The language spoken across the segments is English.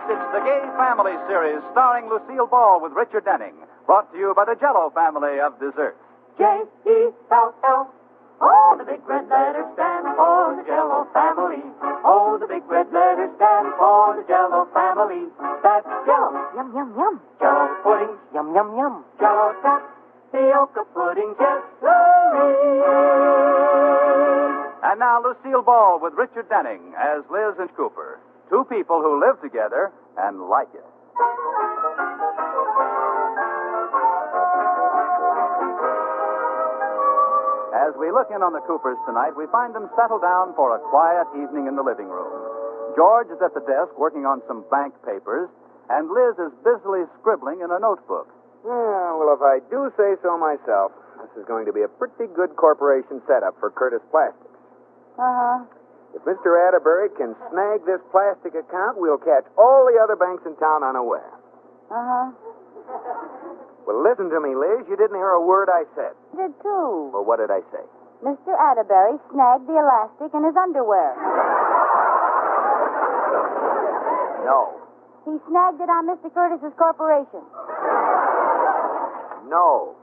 it's the Gay Family series starring Lucille Ball with Richard Denning. Brought to you by the Jell-O family of desserts. J-E-L-L. Oh, the big red letters stand for the Jell-O family. Oh, the big red letters stand for the Jell-O family. That's Jell-O. Yum, yum, yum. Jell-O pudding. Yum, yum, yum. Jell-O tapioca pudding. Jesserie. And now Lucille Ball with Richard Denning as Liz and Cooper. Two people who live together and like it. As we look in on the Coopers tonight, we find them settled down for a quiet evening in the living room. George is at the desk working on some bank papers, and Liz is busily scribbling in a notebook. Well, if I do say so myself, this is going to be a pretty good corporation setup for Curtis Plastics. Uh-huh. If Mr. Atterbury can snag this plastic account, we'll catch all the other banks in town unaware. Uh-huh. Well, listen to me, Liz. You didn't hear a word I said. Did too. Well, what did I say? Mr. Atterbury snagged the elastic in his underwear. No. He snagged it on Mr. Curtis's corporation. No.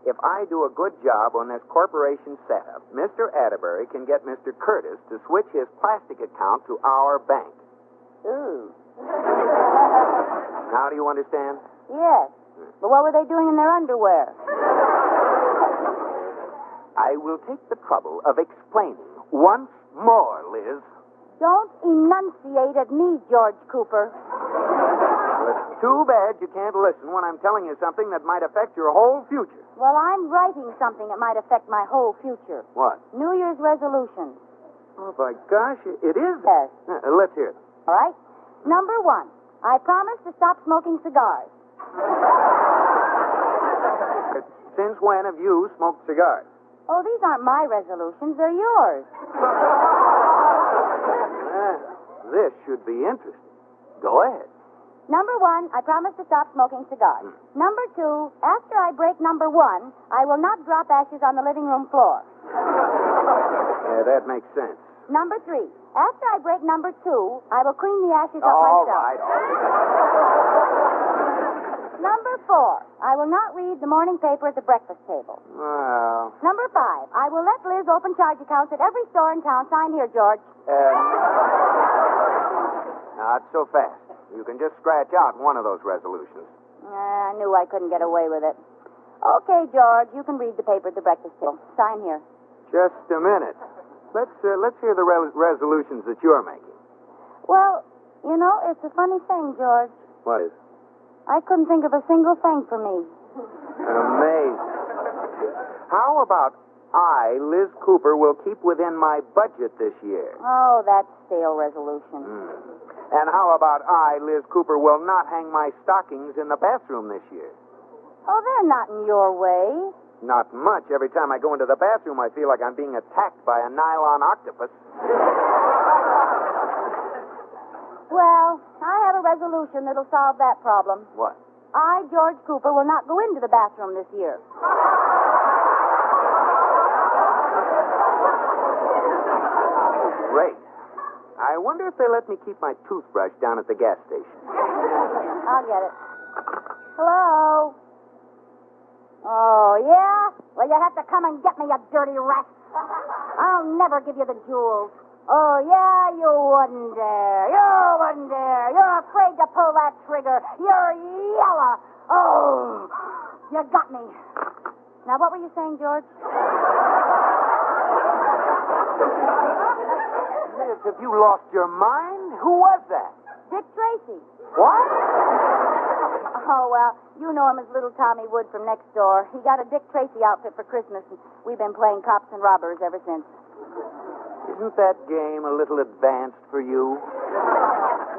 If I do a good job on this corporation setup, Mr. Atterbury can get Mr. Curtis to switch his plastic account to our bank. Ooh. Now do you understand? Yes. But what were they doing in their underwear? I will take the trouble of explaining once more, Liz. Don't enunciate at me, George Cooper. Well, it's too bad you can't listen when I'm telling you something that might affect your whole future. Well, I'm writing something that might affect my whole future. What? New Year's resolutions. Oh, by gosh, it is. Yes. Let's hear them. All right? Number 1, I promise to stop smoking cigars. Since when have you smoked cigars? Oh, these aren't my resolutions. They're yours. This should be interesting. Go ahead. Number 1, I promise to stop smoking cigars. Number 2, after I break number 1, I will not drop ashes on the living room floor. That makes sense. Number 3, after I break number 2, I will clean the ashes up All myself. right. Number 4, I will not read the morning paper at the breakfast table. Well, Number 5, I will let Liz open charge accounts at every store in town. Sign here, George. not so fast. You can just scratch out one of those resolutions. I knew I couldn't get away with it. Okay, George, you can read the paper at the breakfast table. Sign here. Just a minute. Let's hear the resolutions that you're making. Well, you know, it's a funny thing, George. What is? I couldn't think of a single thing for me. Amazing. How about I, Liz Cooper, will keep within my budget this year? Oh, that's stale resolution. And how about I, Liz Cooper, will not hang my stockings in the bathroom this year? Oh, they're not in your way. Not much. Every time I go into the bathroom, I feel like I'm being attacked by a nylon octopus. Well, I have a resolution that'll solve that problem. What? I, George Cooper, will not go into the bathroom this year. Great. I wonder if they let me keep my toothbrush down at the gas station. I'll get it. Hello? Oh, yeah? Well, you have to come and get me, you dirty rat. I'll never give you the jewels. Oh, yeah, you wouldn't dare. You wouldn't dare. You're afraid to pull that trigger. You're yellow. Oh, you got me. Now, what were you saying, George? Liz, have you lost your mind? Who was that? Dick Tracy. What? Oh, well, you know him as Little Tommy Wood from next door. He got a Dick Tracy outfit for Christmas, and we've been playing cops and robbers ever since. Isn't that game a little advanced for you?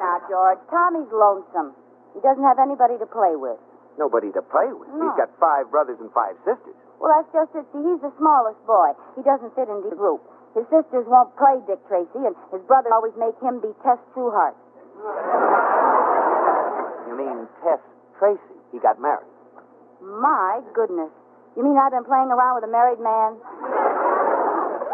Now, George, Tommy's lonesome. He doesn't have anybody to play with. Nobody to play with. No. He's got 5 brothers and 5 sisters. Well, that's just it. See, he's the smallest boy. He doesn't fit into the group. His sisters won't play Dick Tracy, and his brother always make him be Tess Trueheart. You mean Tess Tracy? He got married. My goodness. You mean I've been playing around with a married man?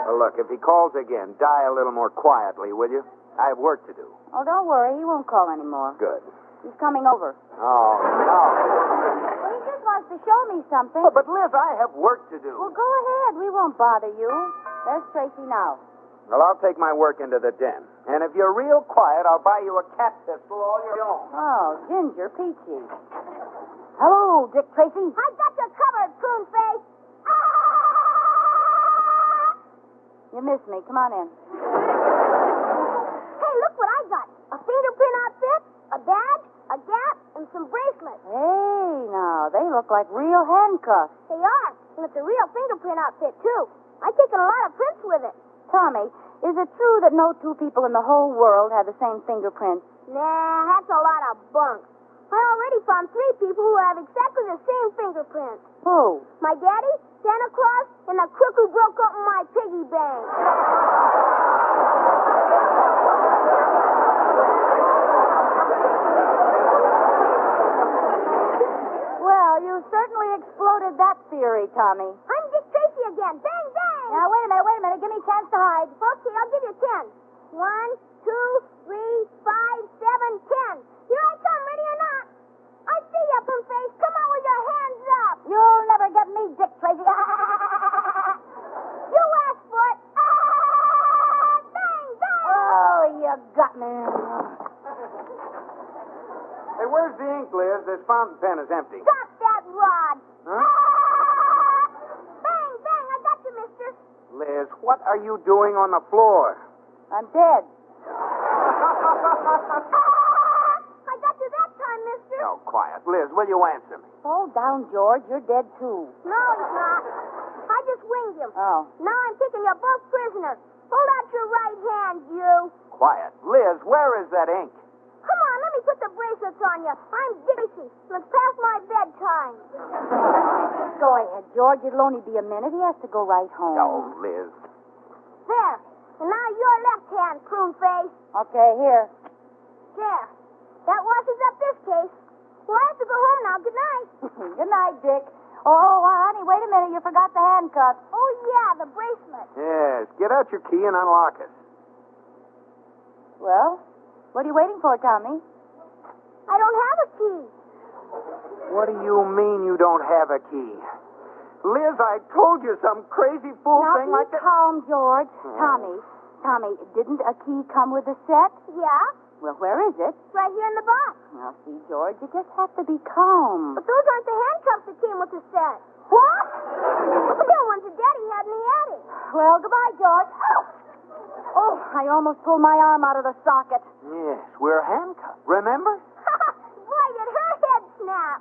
Well, look, if he calls again, die a little more quietly, will you? I have work to do. Oh, don't worry. He won't call anymore. Good. He's coming over. Oh, no. Well, he just wants to show me something. Oh, but, Liz, I have work to do. Well, go ahead. We won't bother you. There's Tracy now. Well, I'll take my work into the den. And if you're real quiet, I'll buy you a cat pistol all your own. Oh, Ginger Peachy. Hello, Dick Tracy. I got you covered, prune face. You missed me. Come on in. Hey, look what I got. A fingerprint outfit, a badge, a gap, and some bracelets. Hey, now, they look like real handcuffs. They are. And it's a real fingerprint outfit, too. I've taken a lot of prints with it. Tommy, is it true that no two people in the whole world have the same fingerprints? Nah, that's a lot of bunk. I already found 3 people who have exactly the same fingerprints. Who? My daddy, Santa Claus, and the crook who broke open my piggy bank. Well, you certainly exploded that theory, Tommy. I'm Dick Tracy again. Bang, bang! Now, wait a minute. Give me a chance to hide. Okay, I'll give you 10. 1, 2, 3, 5, 7, 10. Here I come, ready or not. I see you, prune face. Come on with your hands up. You'll never get me, Dick Tracy. You asked for it. Bang, bang! Oh, you got me. Hey, where's the ink, Liz? This fountain pen is empty. Drop that rod. Huh? Bang, bang! I got you, mister. Liz, what are you doing on the floor? I'm dead. I got you that time, mister. Oh, quiet. Liz, will you answer me? Hold down, George. You're dead, too. No, he's not. I just winged him. Oh. Now I'm taking you both prisoner. Hold out your right hand, you. Quiet. Liz, where is that ink? Come on, let me put the bracelets on you. I'm Dixie. Let's pass my bedtime. Go ahead, George. It'll only be a minute. He has to go right home. Oh, Liz. There. And now your left hand, prune face. Okay, here. There. That washes up this case. Well, I have to go home now. Good night. Good night, Dick. Oh, honey, wait a minute. You forgot the handcuffs. Oh, yeah, the bracelet. Yes, get out your key and unlock it. Well, what are you waiting for, Tommy? I don't have a key. What do you mean you don't have a key? Liz, I told you some crazy fool Now, thing be like that. calm, George. Oh. Tommy, didn't a key come with the set? Yeah? Well, where is it? Right here in the box. Now, see, George, you just have to be calm. But those aren't the handcuffs that came with the set. What? The ones that Daddy had in the attic. Well, goodbye, George. Oh, I almost pulled my arm out of the socket. Yes, we're handcuffed. Remember? Boy, did her head snap.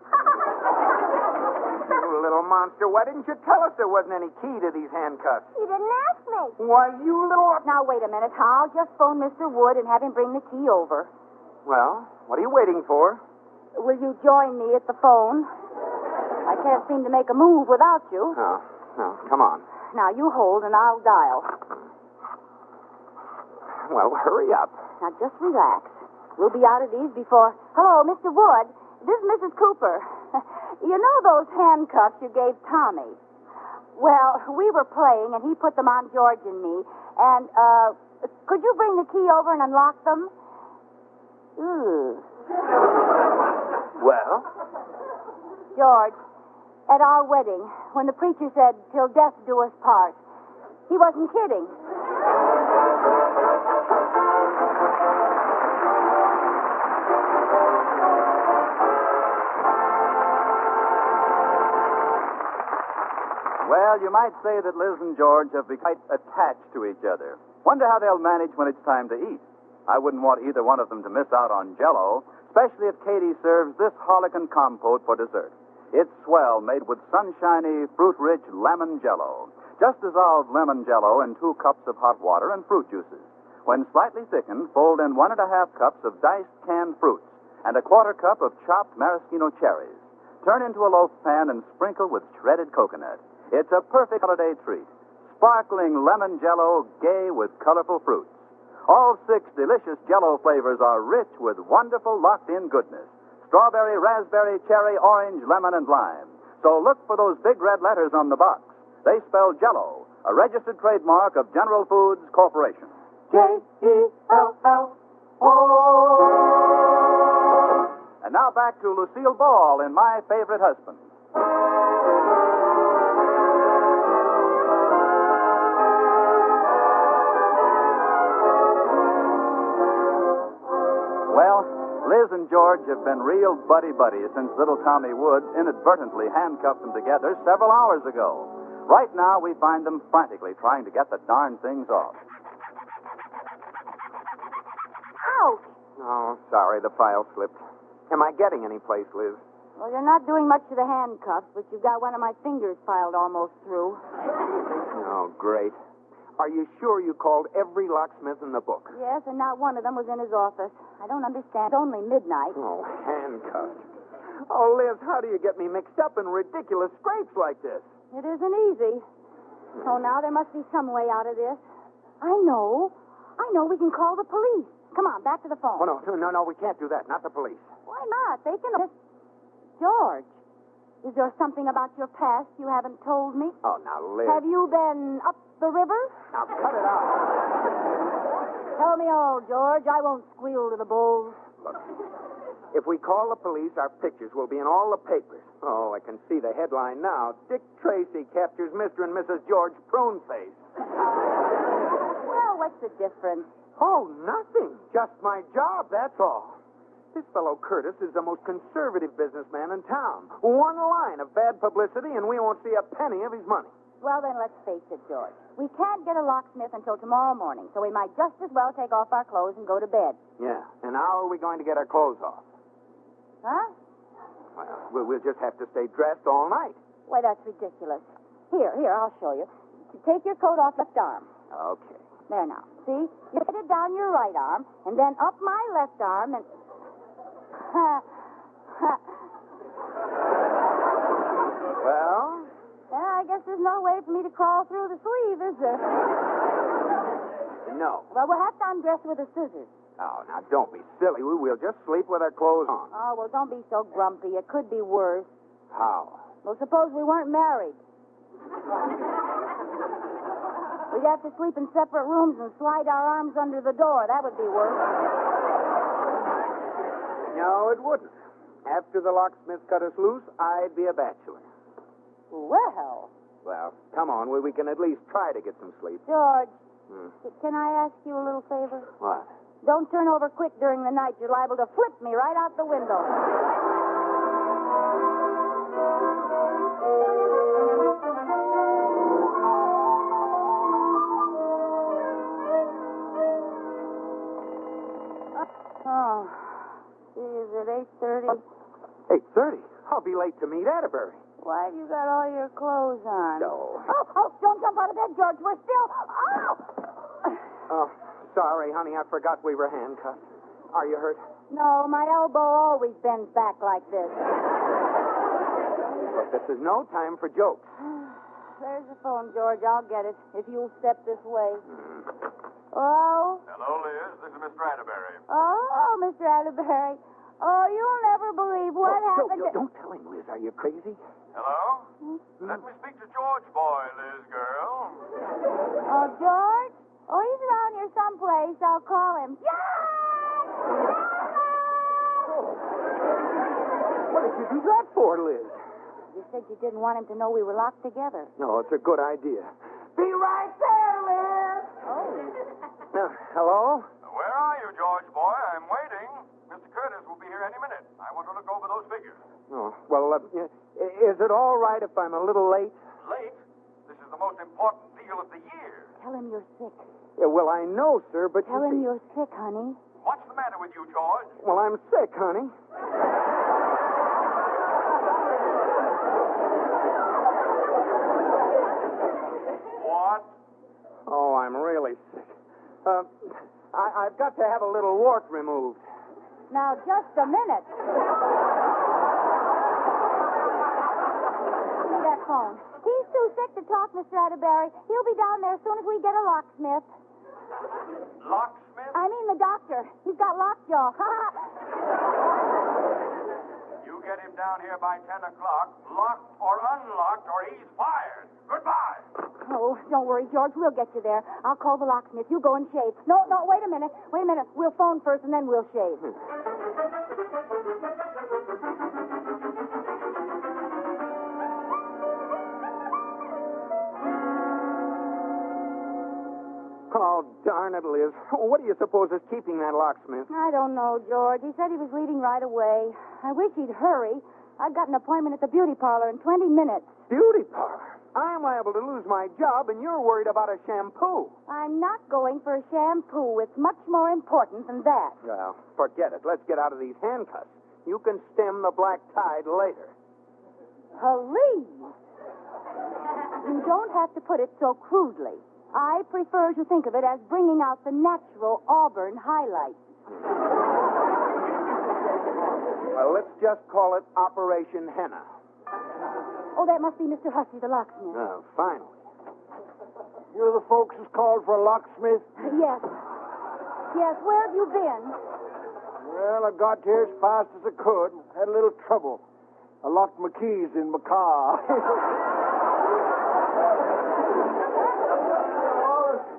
You little monster. Why didn't you tell us there wasn't any key to these handcuffs? You didn't ask me. Why, you little... Now, wait a minute. I'll just phone Mr. Wood and have him bring the key over. Well, what are you waiting for? Will you join me at the phone? I can't seem to make a move without you. Oh, no, come on. Now, you hold and I'll dial. Well, hurry up. Now, just relax. We'll be out of these before... Hello, Mr. Wood. This is Mrs. Cooper. You know those handcuffs you gave Tommy? Well, we were playing, and he put them on George and me. And, could you bring the key over and unlock them? Ooh. Well? George, at our wedding, when the preacher said, "Till death do us part," he wasn't kidding. Well, you might say that Liz and George have become quite attached to each other. Wonder how they'll manage when it's time to eat. I wouldn't want either one of them to miss out on Jell-O, especially if Katie serves this Harlequin compote for dessert. It's swell, made with sunshiny, fruit-rich lemon Jell-O. Just dissolve lemon Jell-O in 2 cups of hot water and fruit juices. When slightly thickened, fold in 1.5 cups of diced canned fruits and a 1/4 cup of chopped maraschino cherries. Turn into a loaf pan and sprinkle with shredded coconut. It's a perfect holiday treat. Sparkling lemon Jell-O, gay with colorful fruits. All 6 delicious Jell-O flavors are rich with wonderful locked-in goodness. Strawberry, raspberry, cherry, orange, lemon, and lime. So look for those big red letters on the box. They spell Jell-O, a registered trademark of General Foods Corporation. J-E-L-L-O. And now back to Lucille Ball in My Favorite Husband. Well, Liz and George have been real buddy-buddy since little Tommy Woods inadvertently handcuffed them together several hours ago. Right now, we find them frantically trying to get the darn things off. Ouch! Oh, sorry, the file slipped. Am I getting any place, Liz? Well, you're not doing much to the handcuffs, but you've got one of my fingers filed almost through. Oh, great. Are you sure you called every locksmith in the book? Yes, and not one of them was in his office. I don't understand. It's only midnight. Oh, handcuffed. Oh, Liz, how do you get me mixed up in ridiculous scrapes like this? It isn't easy. So now there must be some way out of this. I know. We can call the police. Come on, back to the phone. Oh, no, we can't do that. Not the police. Why not? They can... George, is there something about your past you haven't told me? Oh, now, Liz. Have you been up the river? Now, cut it out. Tell me all, George. I won't squeal to the bulls. Look, if we call the police, our pictures will be in all the papers. Oh, I can see the headline now. Dick Tracy captures Mr. and Mrs. George Pruneface. Well, what's the difference? Oh, nothing. Just my job, that's all. This fellow Curtis is the most conservative businessman in town. One line of bad publicity, and we won't see a penny of his money. Well, then, let's face it, George. We can't get a locksmith until tomorrow morning, so we might just as well take off our clothes and go to bed. Yeah, and how are we going to get our clothes off? Huh? Well, we'll just have to stay dressed all night. Why, that's ridiculous. Here, I'll show you. Take your coat off left arm. Okay. There now. See? You put it down your right arm, and then up my left arm, and... Well? Yeah, I guess there's no way for me to crawl through the sleeve, is there? No. Well, we'll have to undress with the scissors. Oh, now, don't be silly. We'll just sleep with our clothes on. Oh, well, don't be so grumpy. It could be worse. How? Well, suppose we weren't married. We'd have to sleep in separate rooms and slide our arms under the door. That would be worse. No, it wouldn't. After the locksmith cut us loose, I'd be a bachelor. Well, Well, come on. We can at least try to get some sleep. George, can I ask you a little favor? What? Don't turn over quick during the night. You're liable to flip me right out the window. Oh, is it 8:30? 8:30? I'll be late to meet Atterbury. Why have you got all your clothes on? No. Oh, don't jump out of bed, George. We're still... Oh, sorry, honey. I forgot we were handcuffed. Are you hurt? No, my elbow always bends back like this. Look, this is no time for jokes. There's the phone, George. I'll get it if you'll step this way. Hello? Hello, Liz. This is Mr. Atterbury. Oh, Mr. Atterbury. Oh, you'll never believe what happened to... Don't tell him, Liz. Are you crazy? Hello? Let me speak to George Boy, Liz girl. Oh, George? Oh, he's around here someplace. I'll call him. George! What did you do that for, Liz? You said you didn't want him to know we were locked together. No, it's a good idea. Be right there, Liz! Oh. Hello? Where are you, George Boy? I'm waiting. Mr. Curtis will be here any minute. I want to look over those figures. Oh, well, is it all right if I'm a little late? Late? This is the most important deal of the year. Tell him you're sick. Yeah, well, I know, sir, but Tell you him see... you're sick, honey. What's the matter with you, George? Well, I'm sick, honey. What? Oh, I'm really sick. I've got to have a little wart removed. Now, just a minute. See that phone. He's too sick to talk, Mr. Atterbury. He'll be down there as soon as we get a locksmith. Locksmith? I mean the doctor. He's got lockjaw. You get him down here by 10 o'clock, locked or unlocked, or he's fired. Goodbye. Oh, Oh, don't worry, George. We'll get you there. I'll call the locksmith. You go and shave. No, wait a minute. We'll phone first, and then we'll shave. Oh, darn it, Liz. What do you suppose is keeping that locksmith? I don't know, George. He said he was leaving right away. I wish he'd hurry. I've got an appointment at the beauty parlor in 20 minutes. Beauty parlor? I'm liable to lose my job, and you're worried about a shampoo. I'm not going for a shampoo. It's much more important than that. Well, forget it. Let's get out of these handcuffs. You can stem the black tide later. Police! You don't have to put it so crudely. I prefer to think of it as bringing out the natural auburn highlights. Well, let's just call it Operation Henna. Oh, that must be Mr. Hussey, the locksmith. Oh, finally. You're the folks who's called for a locksmith? Yes. Yes, where have you been? Well, I got here as fast as I could. Had a little trouble. I locked my keys in my car.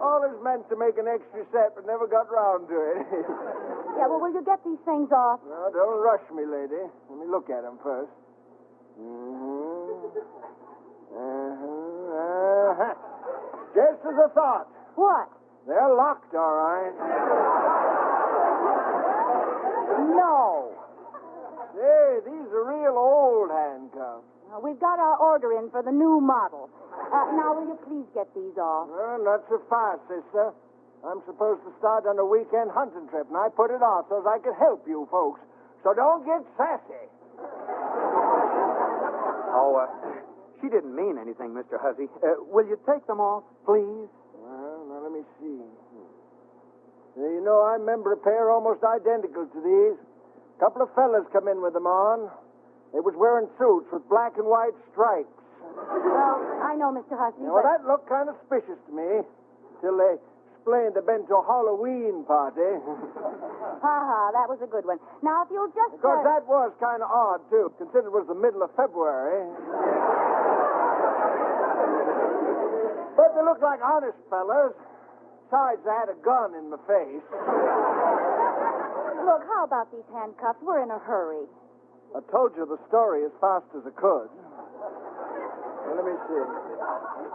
Always meant to make an extra set, but never got round to it. Yeah, well, will you get these things off? No, don't rush me, lady. Let me look at them first. Just as I thought. What? They're locked, all right. No. Hey, these are real old handcuffs. We've got our order in for the new model. Now, will you please get these off? Well, not so fast, sister. I'm supposed to start on a weekend hunting trip, and I put it off so as I could help you folks. So don't get sassy. Oh, she didn't mean anything, Mr. Hussey. Will you take them off, please? Well, now let me see. You know, I remember a pair almost identical to these. A couple of fellas come in with them on. They was wearing suits with black and white stripes. Well, I know, Mr. Hussey, Well, but... that looked kind of suspicious to me. Till they explained they'd been to a Halloween party. Ha, that was a good one. Now, if you'll just... Of course, that was kind of odd, too, considering it was the middle of February. But they looked like honest fellas. Besides, I had a gun in my face. Look, how about these handcuffs? We're in a hurry. I told you the story as fast as I could. Well, let me see.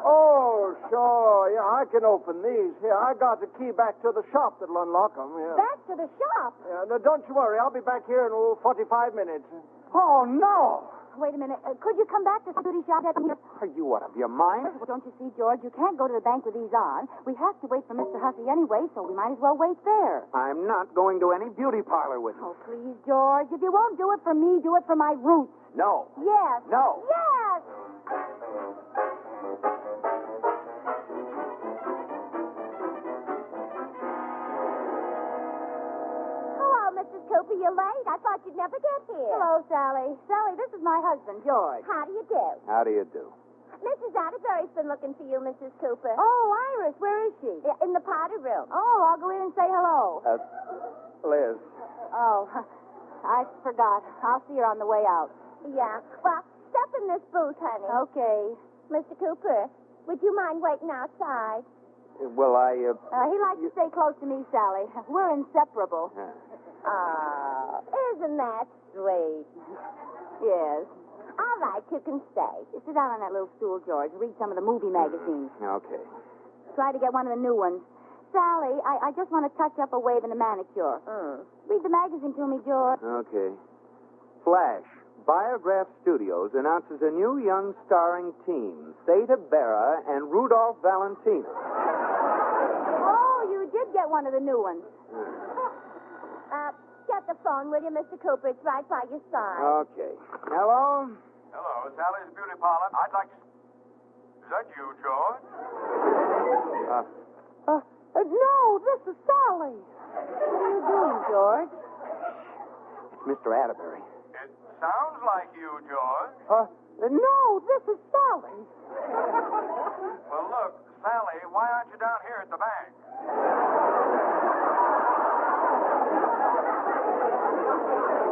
Oh, sure. Yeah, I can open these. Here, I got the key back to the shop that'll unlock them. Yeah. Back to the shop? Yeah, no, don't you worry. I'll be back here in 45 minutes. Oh, no! Wait a minute. Could you come back to the beauty shop at here? Are you out of your mind? Well, don't you see, George? You can't go to the bank with these on. We have to wait for Mr. Hussey anyway, so we might as well wait there. I'm not going to any beauty parlor with you. Oh, please, George. If you won't do it for me, do it for my roots. No. Yes. No. Yes! Mrs. Cooper, you're late. I thought you'd never get here. Hello, Sally. Sally, this is my husband, George. How do you do? How do you do? Mrs. Atterbury's been looking for you, Mrs. Cooper. Oh, Iris, where is she? In the powder room. Oh, I'll go in and say hello. Liz. Oh, I forgot. I'll see her on the way out. Yeah. Well, step in this booth, honey. Okay. Mr. Cooper, would you mind waiting outside? Well, He likes to stay close to me, Sally. We're inseparable. Oh, isn't that sweet? Yes. All right, you can stay. Sit down on that little stool, George. Read some of the movie magazines. Okay. Try to get one of the new ones. Sally, I just want to touch up a wave and a manicure. Read the magazine to me, George. Okay. Flash. Biograph Studios announces a new young starring team, Theta Berra and Rudolph Valentino. Oh, you did get one of the new ones. Get the phone, will you, Mr. Cooper? It's right by your side. Okay. Hello? Hello, Sally's Beauty Parlor. I'd like to... Is that you, George? No, this is Sally. What are you doing, George? It's Mr. Atterbury. It sounds like you, George. No, this is Sally. Well, look, Sally, why aren't you down here at the bank?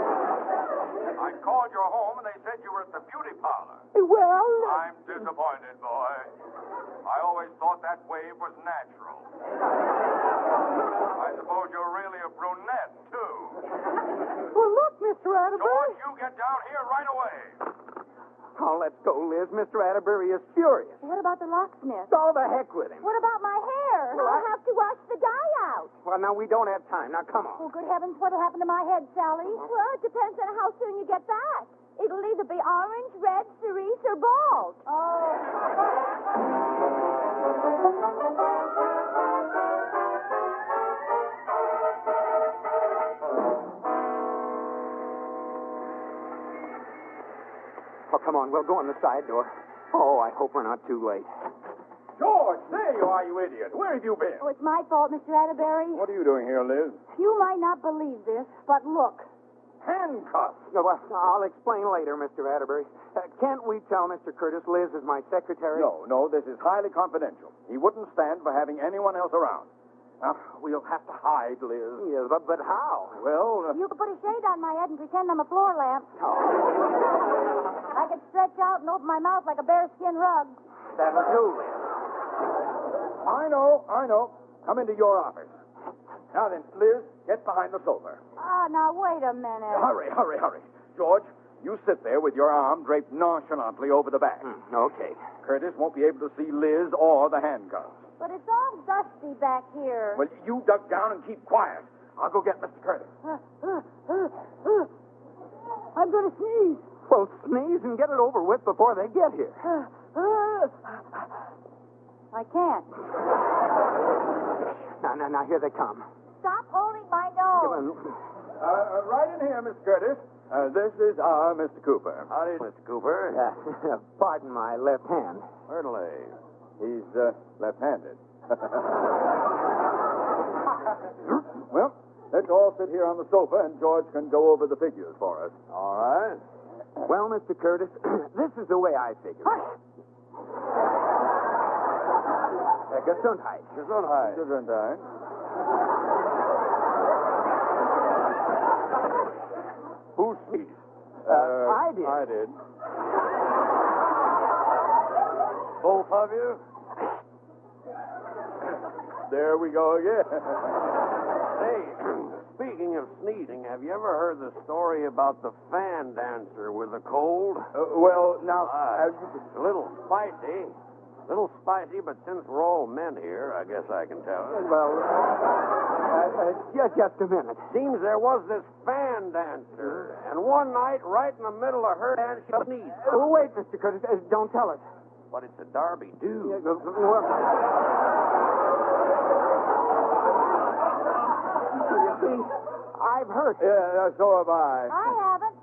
I called your home and they said you were at the beauty parlor. Well... I'm disappointed, boy. I always always thought that wave was natural. I suppose you're really a brunette, too. Well, look, Mr. Atterbury. George, you get down here right away. Oh, let's go, Liz. Mr. Atterbury is furious. What about the locksmith? All the heck with him. What about my hair? Well, I'll have to wash the dye out. Well, now, we don't have time. Now, come on. Oh, good heavens, what'll happen to my head, Sally? Well, it depends on how soon you get back. It'll either be orange, red, cerise, or bald. Oh, come on. We'll go in the side door. Oh, I hope we're not too late. George, there you are, you idiot. Where have you been? Oh, it's my fault, Mr. Atterbury. What are you doing here, Liz? You might not believe this, but look. Handcuffed. No, well, I'll explain later, Mr. Atterbury. Can't we tell Mr. Curtis Liz is my secretary? No, this is highly confidential. He wouldn't stand for having anyone else around. Now, we'll have to hide, Liz. Yes, but how? Well, You could put a shade on my head and pretend I'm a floor lamp. I could stretch out and open my mouth like a bearskin rug. That'll do, Liz. I know. Come into your office. Now then, Liz, get behind the sofa. Ah, now wait a minute. Hurry. George, you sit there with your arm draped nonchalantly over the back. Okay. Curtis won't be able to see Liz or the handcuffs. But it's all dusty back here. Well, you duck down and keep quiet. I'll go get Mr. Curtis. I'm going to sneeze. Well, sneeze and get it over with before they get here. I can't. Now, here they come. Stop holding my nose. Right in here, Mr. Curtis. This is our Mr. Cooper. Howdy, Mr. Cooper. Pardon my left hand. Certainly. He's left-handed. Well, let's all sit here on the sofa, and George can go over the figures for us. All right. Well, Mr. Curtis, this is the way I figure it. Gesundheit. Gesundheit. Gesundheit. Who sneezed? I did. I did. Both of you? There we go again. Say, speaking of sneezing, have you ever heard the story about the fan dancer with a cold? Well, now... A little spicy, but since we're all men here, I guess I can tell it. Well, just a minute. Seems there was this fan dancer, and one night, right in the middle of her dance, she sneezed. Wait, Mr. Curtis, don't tell us. But it's a Derby do. You see, I've heard. Yeah, so have I. I haven't.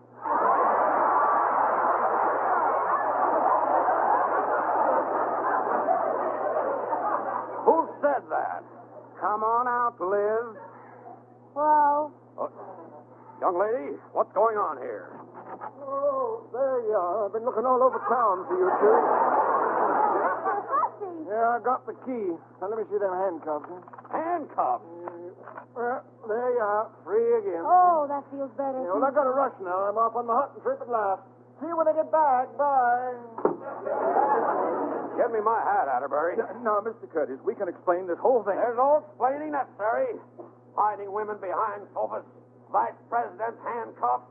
Who said that? Come on out, Liz. Well, Young lady, what's going on here? Oh, there you are. I've been looking all over town for you two. Mr. Hussey. Yeah, I got the key. Now, let me see them handcuffs. Handcuffs. There you are. Free again. oh, that feels better. Yeah, well, I got to rush now. I'm off on the hunting trip at last. See you when I get back. Bye. Get me my hat, Atterbury. Now, Mr. Curtis, we can explain this whole thing. There's no explaining necessary. Hiding women behind sofas. Vice President handcuffed.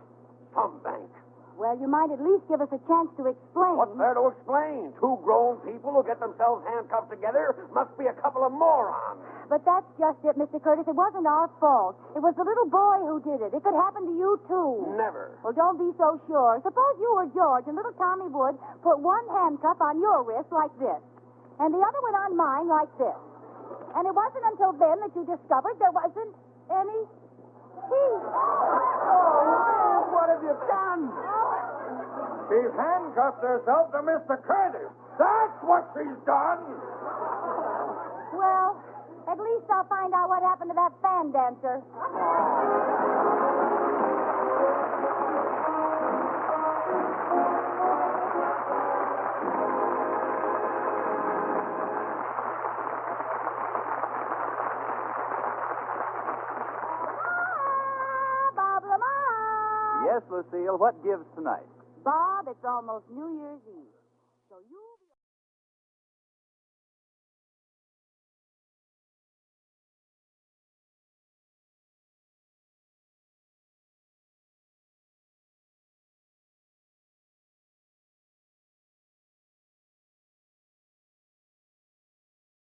Some bank. Well, you might at least give us a chance to explain. What's there to explain? Two grown people who get themselves handcuffed together must be a couple of morons. But that's just it, Mr. Curtis. It wasn't our fault. It was the little boy who did it. It could happen to you, too. Never. Well, don't be so sure. Suppose you were George and little Tommy Wood put one handcuff on your wrist like this, and the other one on mine like this. And it wasn't until then that you discovered there wasn't any teeth. Oh, what have you done? She's handcuffed herself to Mr. Curtis. That's what she's done. Well, at least I'll find out what happened to that fan dancer. Yes, Lucille, what gives tonight? Bob, it's almost New Year's Eve.